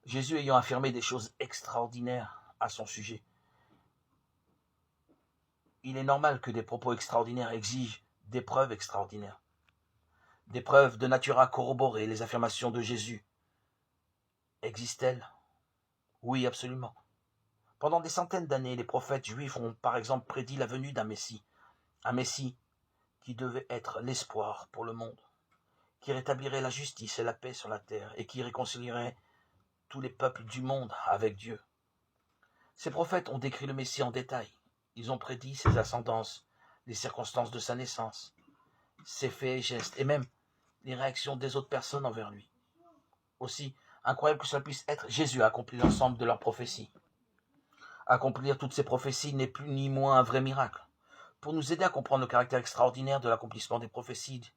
Jésus ayant affirmé des choses extraordinaires à son sujet, il est normal que des propos extraordinaires exigent des preuves extraordinaires. Des preuves de nature à corroborer les affirmations de Jésus. Existent-elles? Oui, absolument. Pendant des centaines d'années, les prophètes juifs ont par exemple prédit la venue d'un Messie. Un Messie qui devait être l'espoir pour le monde, qui rétablirait la justice et la paix sur la terre et qui réconcilierait tous les peuples du monde avec Dieu. Ces prophètes ont décrit le Messie en détail. Ils ont prédit ses ascendances, les circonstances de sa naissance, ses faits et gestes, et même les réactions des autres personnes envers lui. Aussi incroyable que cela puisse être, Jésus a accompli l'ensemble de leurs prophéties. Accomplir toutes ces prophéties n'est plus ni moins un vrai miracle. Pour nous aider à comprendre le caractère extraordinaire de l'accomplissement des prophéties,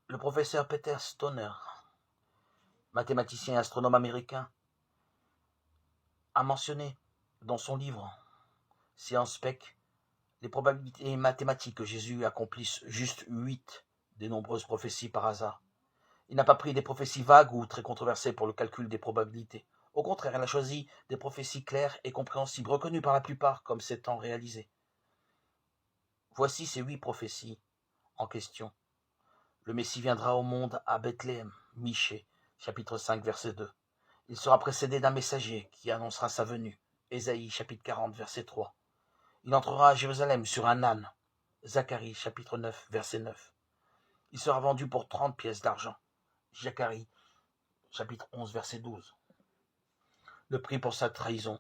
le professeur Peter Stoner, mathématicien et astronome américain, a mentionné dans son livre Science Spec les probabilités mathématiques que Jésus accomplisse juste 8 des nombreuses prophéties par hasard. Il n'a pas pris des prophéties vagues ou très controversées pour le calcul des probabilités. Au contraire, il a choisi des prophéties claires et compréhensibles, reconnues par la plupart comme s'étant réalisées. Voici ces 8 prophéties en question. Le Messie viendra au monde à Bethléem, Michée, chapitre 5, verset 2. Il sera précédé d'un messager qui annoncera sa venue, Ésaïe, chapitre 40, verset 3. Il entrera à Jérusalem sur un âne, Zacharie, chapitre 9, verset 9. Il sera vendu pour 30 pièces d'argent, Zacharie, chapitre 11, verset 12. Le prix pour sa trahison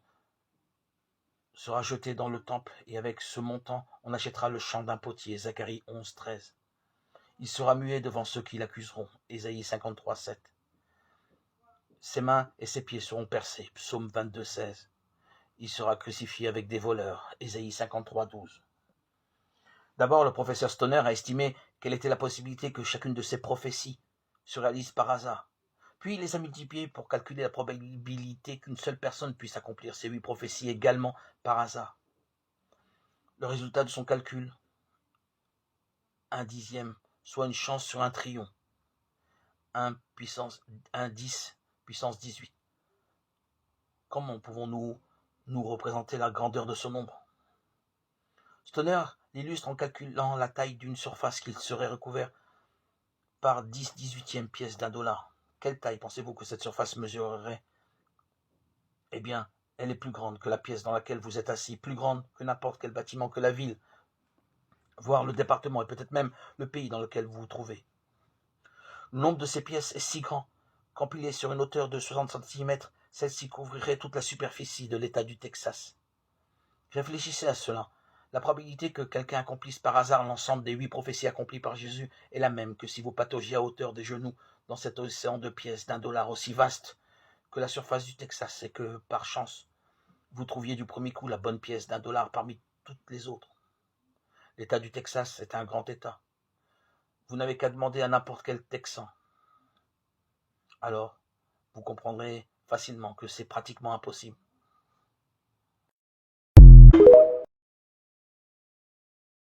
sera jeté dans le temple, et avec ce montant, on achètera le champ d'un potier, Zacharie 11, 13. Il sera muet devant ceux qui l'accuseront, Ésaïe 53, 7. Ses mains et ses pieds seront percés, Psaume 22, 16. Il sera crucifié avec des voleurs, Ésaïe 53, 12. D'abord, le professeur Stoner a estimé quelle était la possibilité que chacune de ces prophéties se réalise par hasard. Puis il les a multipliées pour calculer la probabilité qu'une seule personne puisse accomplir ces 8 prophéties également par hasard. Le résultat de son calcul, 1/10, soit une chance sur 1 trillion, 1/10 puissance 18. Comment pouvons-nous nous représenter la grandeur de ce nombre? Stoner l'illustre en calculant la taille d'une surface qu'il serait recouvert par 10/18 pièces d'$1. Quelle taille pensez-vous que cette surface mesurerait? Eh bien, elle est plus grande que la pièce dans laquelle vous êtes assis, plus grande que n'importe quel bâtiment, que la ville, voire le département et peut-être même le pays dans lequel vous vous trouvez. Le nombre de ces pièces est si grand qu'empilées sur une hauteur de 60 cm, celles-ci couvriraient toute la superficie de l'État du Texas. Réfléchissez à cela. La probabilité que quelqu'un accomplisse par hasard l'ensemble des 8 prophéties accomplies par Jésus est la même que si vous pataugiez à hauteur des genoux dans cet océan de pièces d'$1 aussi vaste que la surface du Texas et que, par chance, vous trouviez du premier coup la bonne pièce d'$1 parmi toutes les autres. L'État du Texas est un grand État. Vous n'avez qu'à demander à n'importe quel Texan. Alors, vous comprendrez facilement que c'est pratiquement impossible.